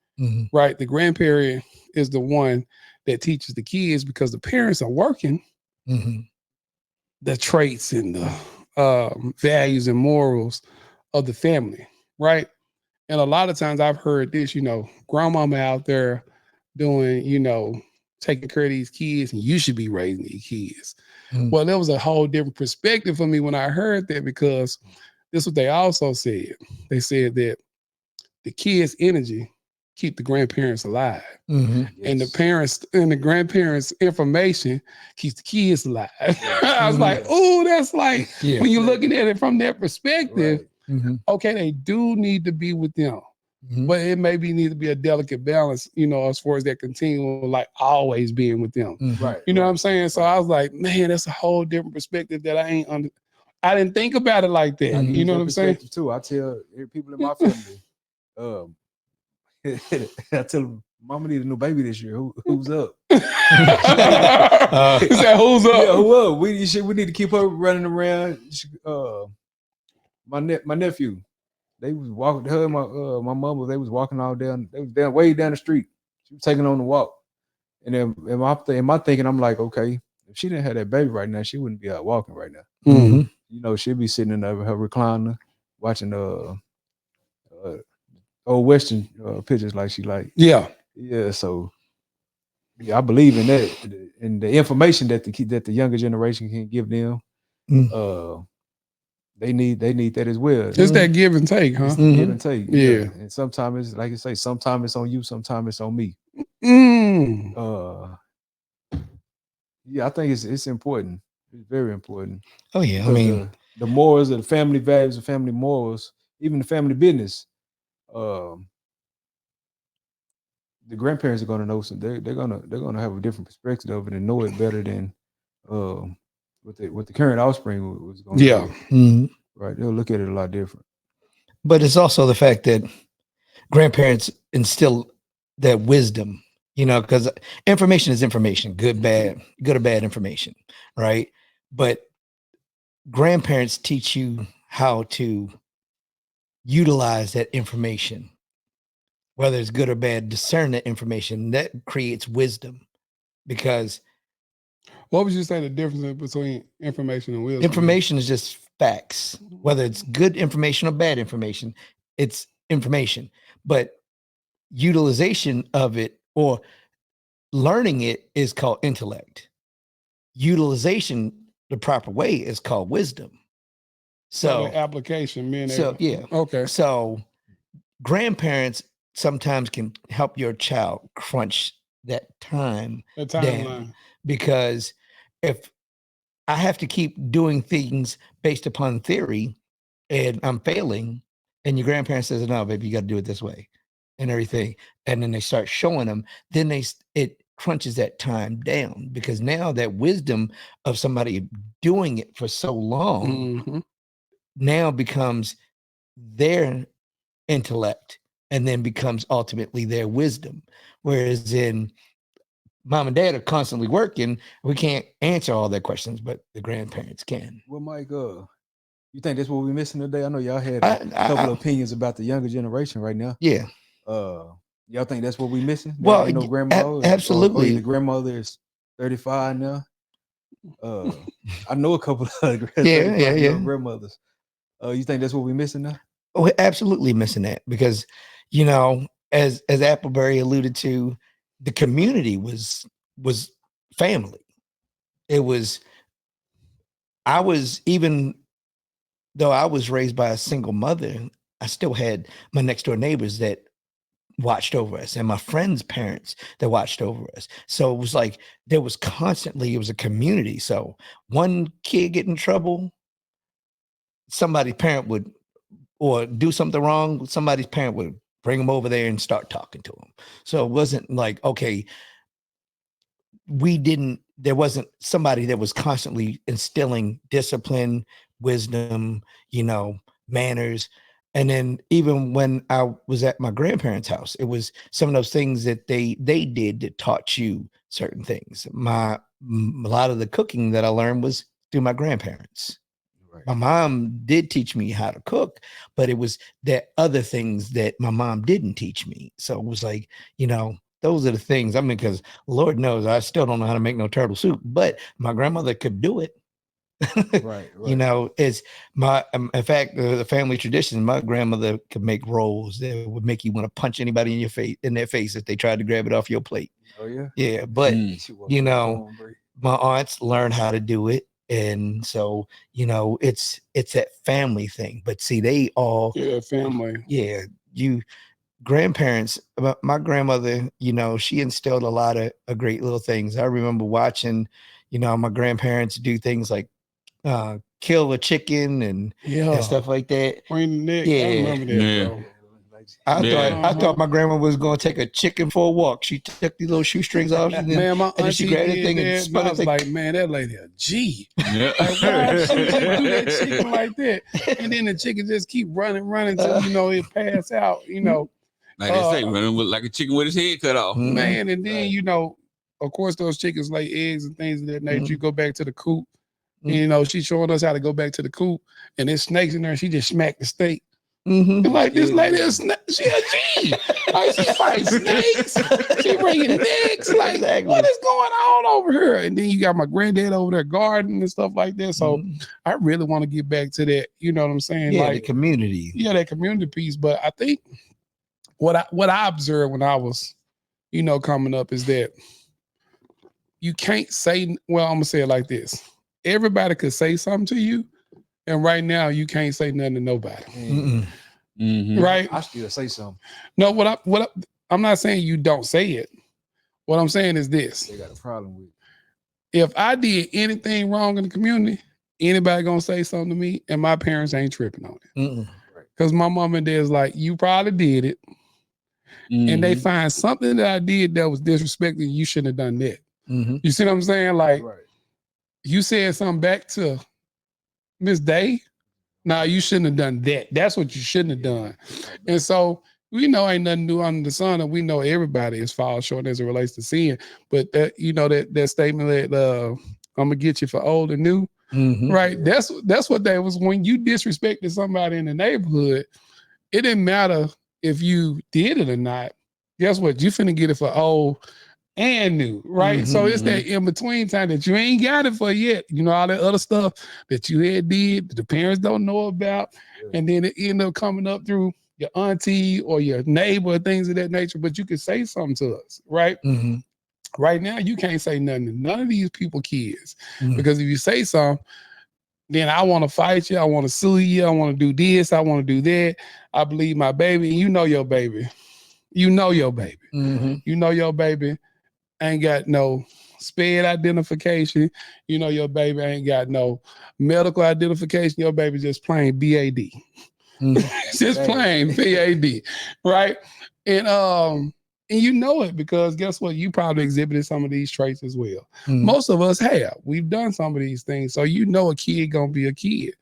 right? The grandparent is the one that teaches the kids because the parents are working the traits and the values and morals of the family, right? And a lot of times I've heard this, you know, grandmama out there doing, you know, taking care of these kids and you should be raising these kids. Well, there was a whole different perspective for me when I heard that because this is what they also said. They said that the kids' energy keep the grandparents alive. And the parents and the grandparents' information keeps the kids alive. I was like, oh, that's like when you're looking at it from that perspective, okay, they do need to be with them. But it maybe need to be a delicate balance, you know, as far as that continual, like always being with them. You know what I'm saying? So I was like, man, that's a whole different perspective that I ain't under. I didn't think about it like that. You know what I'm saying? Too. I tell people in my family, I tell them, Mama need a new baby this year. Who's up? He said, "Who's up? Yeah, who up? We need to keep her running around. My nephew, they was walking. Her and my mama, they was walking all down. They was way down the street. She was taking on the walk. And then in my thinking, I'm like, okay, if she didn't have that baby right now, she wouldn't be out walking right now. You know, she'd be sitting in her recliner watching old Western pictures like she like. Yeah. So yeah, I believe in that, and the information that the younger generation can give them. They need that as well. It's that give and take, huh? Give and take. Yeah. And sometimes it's like you say, sometimes it's on you, sometimes it's on me. Yeah, I think it's important. It's very important. Oh yeah, I mean the morals of the family values, the family morals, even the family business. The grandparents are gonna know some. They're gonna have a different perspective of it and know it better than what the current offspring was going to do. Right, they'll look at it a lot different. But it's also the fact that grandparents instill that wisdom, because information is information, good or bad information, right? But grandparents teach you how to utilize that information, whether it's good or bad, discern that information. That creates wisdom, because What would you say the difference is between information and wisdom? information is just facts, whether it's good information or bad information, it's information. But utilization of it or learning it is called intellect. Utilization the proper way is called wisdom. So the application, okay. So grandparents sometimes can help your child crunch that time down, because if I have to keep doing things based upon theory and I'm failing, and your grandparents says, no, baby, you got to do it this way and everything. And then they start showing them, then it crunches that time down, because now that wisdom of somebody doing it for so long now becomes their intellect, and then becomes ultimately their wisdom. Whereas in mom and dad are constantly working, we can't answer all their questions, but the grandparents can. Well, Mike, you think that's what we're missing today? I know y'all had a couple of opinions about the younger generation right now. Yeah. Y'all think that's what we're missing? Well, grandma, absolutely. Or the grandmother is 35 now. I know a couple of grandmothers. You think that's what we're missing now? Oh, we're absolutely missing that, because, as Appleberry alluded to, the community was family. Even though I was raised by a single mother, I still had my next door neighbors that watched over us, and my friends' parents that watched over us. So it was like it was a community. So one kid get in trouble, somebody's parent would, or do something wrong, somebody's parent would bring them over there and start talking to them. So it wasn't like, okay, there wasn't somebody that was constantly instilling discipline, wisdom, manners. And then even when I was at my grandparents' house, it was some of those things that they did that taught you certain things. A lot of the cooking that I learned was through my grandparents. Right. My mom did teach me how to cook, but it was that other things that my mom didn't teach me. So it was like, those are the things. I mean, because Lord knows I still don't know how to make no turtle soup, but my grandmother could do it. Right. It's in fact, the family tradition, my grandmother could make rolls that would make you want to punch anybody in their face if they tried to grab it off your plate. Oh yeah. Yeah. But my aunts learned how to do it. And so, it's that family thing. But see, they all family. Yeah. Grandparents, my grandmother, she instilled a lot of great little things. I remember watching, my grandparents do things like kill a chicken and stuff like that. Yeah, I remember that, bro. I thought my grandma was going to take a chicken for a walk. She took these little shoestrings off, and then she grabbed that thing and spun it. I was like, man, that lady a G. Yeah. Like, why she just do that chicken like that? And then the chicken just keep running until it pass out. Like they say, running with like a chicken with his head cut off. Man, and then of course, those chickens lay eggs and things of that nature. You go back to the coop. And, she's showing us how to go back to the coop, and there's snakes in there. And she just smacked the steak. And like this lady, she a G. Like, she fighting snakes. She bringing necks. Like, what is going on over here? And then you got my granddad over there gardening and stuff like that. So I really want to get back to that. You know what I'm saying? Yeah, like the community. Yeah, that community piece. But I think what I observed when I was, coming up is that you can't say. Well, I'm gonna say it like this: everybody could say something to you. And right now, you can't say nothing to nobody, right? I still say something. No, I'm not saying you don't say it. What I'm saying is this: they got a problem with it. If I did anything wrong in the community, anybody gonna say something to me, and my parents ain't tripping on it, because my mom and dad's like, you probably did it, and they find something that I did that was disrespecting. You shouldn't have done that. You see what I'm saying? Like, you said something back to Miss Day, Nah, you shouldn't have done that. That's what you shouldn't have done. And so we know ain't nothing new under the sun, and we know everybody is fall short as it relates to sin. But that that statement that I'm gonna get you for old and new, right? That's what that was when you disrespected somebody in the neighborhood. It didn't matter if you did it or not. Guess what? You finna get it for old and new, right? So it's that in between time that you ain't got it for yet. You know, all that other stuff that you had did that the parents don't know about, and then it end up coming up through your auntie or your neighbor, things of that nature. But you can say something to us, right? Right now, you can't say nothing to none of these people, kids, because if you say something, then I want to fight you. I want to sue you. I want to do this. I want to do that. I believe my baby. And you know your baby. You know your baby. You know your baby ain't got no SPED identification. You know your baby ain't got no medical identification. Your baby just plain BAD. Just plain BAD, right? And you know it because guess what? You probably exhibited some of these traits as well. Most of us have. We've done some of these things. So you know a kid gonna be a kid.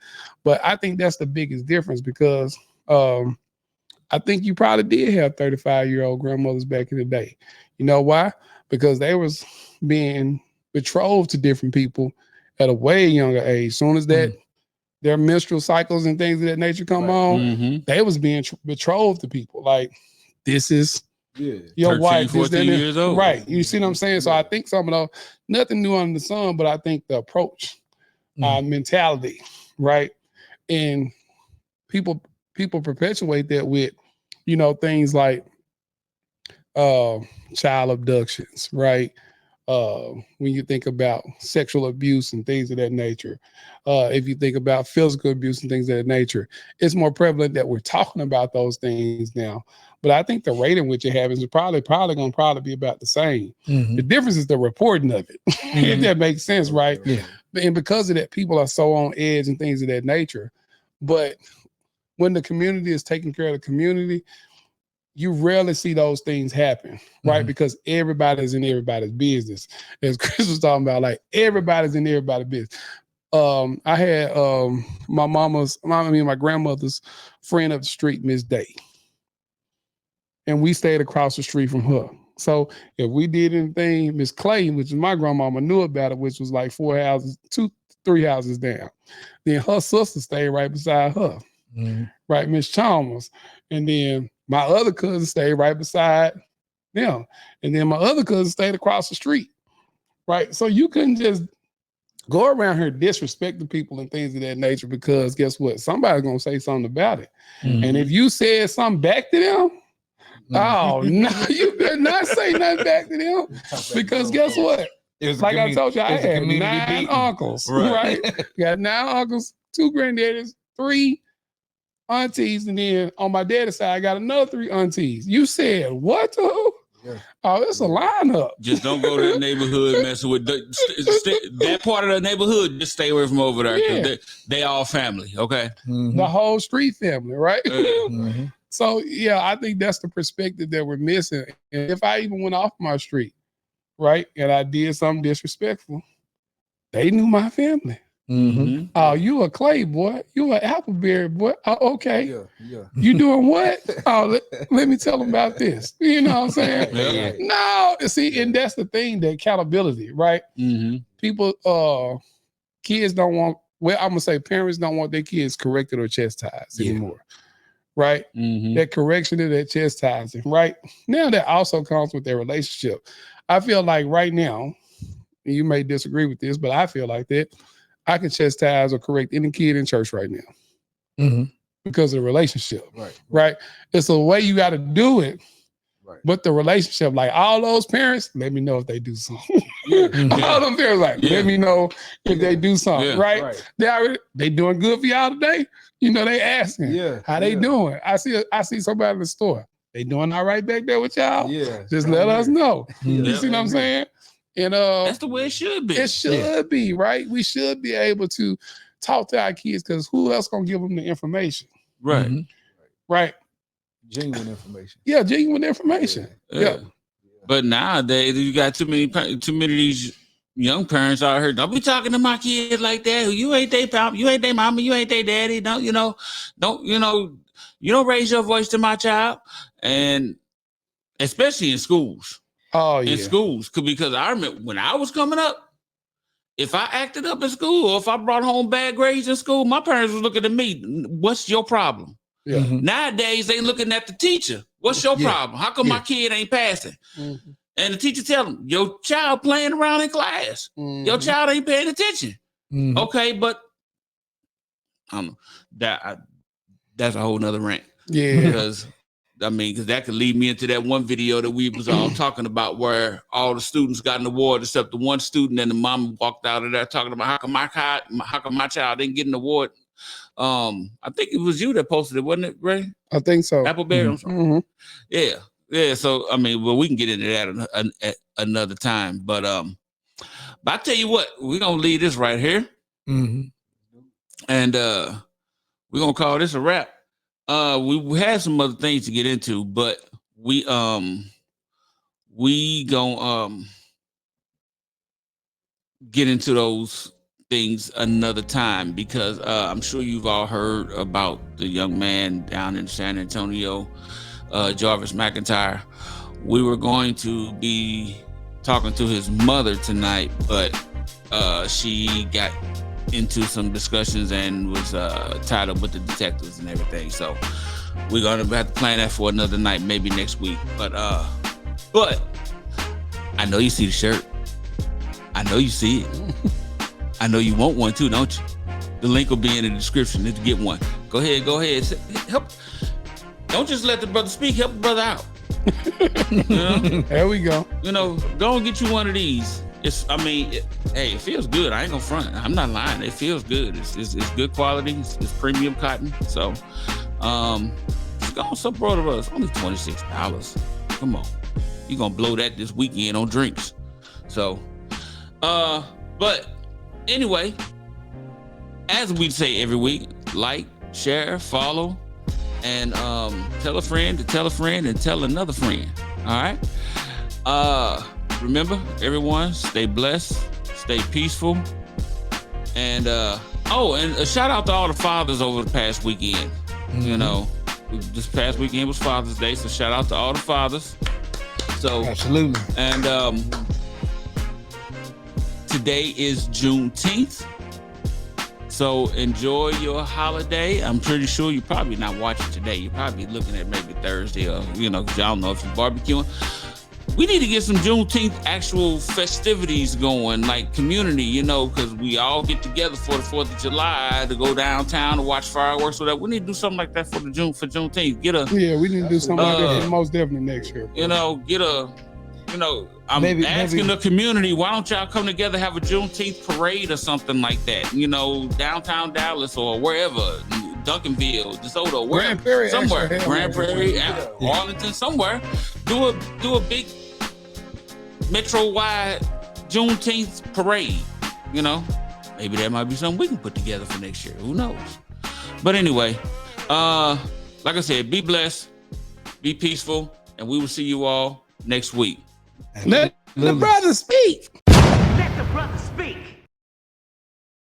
But I think that's the biggest difference because I think you probably did have 35-year-old grandmothers back in the day. You know why? Because they was being betrothed to different people at a way younger age. Soon as that their menstrual cycles and things of that nature come on, they was being betrothed to people. Like, this is your 13, wife. 14 years old. Right. You see what I'm saying? So I think some of those, nothing new under the sun, but I think the approach, mentality, right? And people perpetuate that with, things like child abductions, right? When you think about sexual abuse and things of that nature, if you think about physical abuse and things of that nature, it's more prevalent that we're talking about those things now. But I think the rate in which it happens is probably going to be about the same. The difference is the reporting of it, if that makes sense, right? Yeah. And because of that, people are so on edge and things of that nature. But when the community is taking care of the community, you rarely see those things happen, right? Because everybody's in everybody's business. As Chris was talking about, like everybody's in everybody's business. I had my grandmother's friend up the street, Miss Day. And we stayed across the street from her. So if we did anything, Miss Clay, which is my grandmama, knew about it, which was like 3 houses down. Then her sister stayed right beside her, right, Miss Chalmers. And then my other cousin stayed right beside them. And then my other cousin stayed across the street, right? So you couldn't just go around here disrespecting people and things of that nature because guess what? Somebody's going to say something about it. And if you said something back to them, oh, no, you better not say nothing back to them because guess what? Like I told you, I had 9 uncles, right? Got 9 uncles, 2 granddaddies, 3 aunties, and then on my daddy's side, I got another 3 aunties. You said what to who? Oh, it's a lineup. Just don't go to the neighborhood messing with that part of the neighborhood. Just stay away from over there because they all family, okay? The whole street family, right? So, yeah, I think that's the perspective that we're missing. And if I even went off my street, right, and I did something disrespectful, they knew my family. Oh, you a Clay boy. You an Appleberry boy. Oh, okay. You doing what? Oh, let me tell them about this. You know what I'm saying? No, see, and that's the thing, the accountability, right? People, kids don't want, I'm going to say parents don't want their kids corrected or chastised anymore. Right? That correction and that chastising, right? Now that also comes with their relationship. I feel like right now, you may disagree with this, but I feel like that I can chastise or correct any kid in church right now because of the relationship, right? It's a way you got to do it, but the relationship, like all those parents, let me know if they do something. All them parents, like, let me know if they do something, right? They doing good for y'all today? You know, they asking, how they doing? I see somebody in the store. They doing all right back there with y'all? Just let us know. You see what I'm saying? And that's the way it should be. It should be, right? We should be able to talk to our kids because who else gonna give them the information? Right. Right. Genuine information. Yeah, genuine information. Yeah. But nowadays you got too many of these young parents out here, don't be talking to my kids like that. You ain't they pop, you ain't they mama, you ain't they daddy. Don't you know? You don't raise your voice to my child, and especially in schools. Oh yeah. In schools, because I remember when I was coming up, if I acted up in school or if I brought home bad grades in school, my parents was looking at me. What's your problem? Yeah. Mhm. Nowadays, they looking at the teacher. What's your problem? How come my kid ain't passing? Mm-hmm. And the teacher tell them, your child playing around in class. Mm-hmm. Your child ain't paying attention. Mhm. Okay, but I don't know. That's a whole nother rant. Yeah. Because that could lead me into that one video that we was all talking about where all the students got an award except the one student, and the mom walked out of there talking about how come my child didn't get an award. I think it was you that posted it, wasn't it, Ray? I think so. Appleberry. I'm sorry. Mm-hmm. Yeah. So well, we can get into that at another time. But I tell you what, we're gonna leave this right here, Mhm. and we're gonna call this a wrap. We had some other things to get into, but we gonna get into those things another time, because I'm sure you've all heard about the young man down in San Antonio, Jarvis McIntyre. We were going to be talking to his mother tonight, but she got into some discussions and was tied up with the detectives and everything. So we're gonna have to plan that for another night, maybe next week. But I know you see the shirt. I know you see it. I know you want one too, don't you? The link will be in the description to get one. Go ahead. Help. Don't just let the brother speak. Help the brother out. You know? There we go. Go and get you one of these. It feels good. I ain't gonna front. I'm not lying. It feels good. It's good quality. It's premium cotton. So, just go support us. Only $26. Come on, you gonna blow that this weekend on drinks. So, but anyway, as we say every week, like, share, follow, and tell a friend to tell a friend and tell another friend. All right. Remember, everyone, stay blessed, stay peaceful, and and a shout out to all the fathers over the past weekend. Mm-hmm. This past weekend was Father's Day, so shout out to all the fathers. So absolutely. And today is Juneteenth, so enjoy your holiday. I'm pretty sure you're probably not watching today. You're probably looking at maybe Thursday, or because I don't know if you're barbecuing. We need to get some Juneteenth actual festivities going, like community, because we all get together for the 4th of July to go downtown to watch fireworks or that. We need to do something like that for Juneteenth. We need to do something like that most definitely next year. I'm asking the community, why don't y'all come together, have a Juneteenth parade or something like that? Downtown Dallas or wherever, Duncanville, DeSoto, wherever, somewhere, Grand Prairie, Arlington, somewhere. Do a big metro-wide Juneteenth parade. Maybe that might be something we can put together for next year. Who knows? But anyway, like I said, be blessed, be peaceful, and we will see you all next week. Let the brother speak.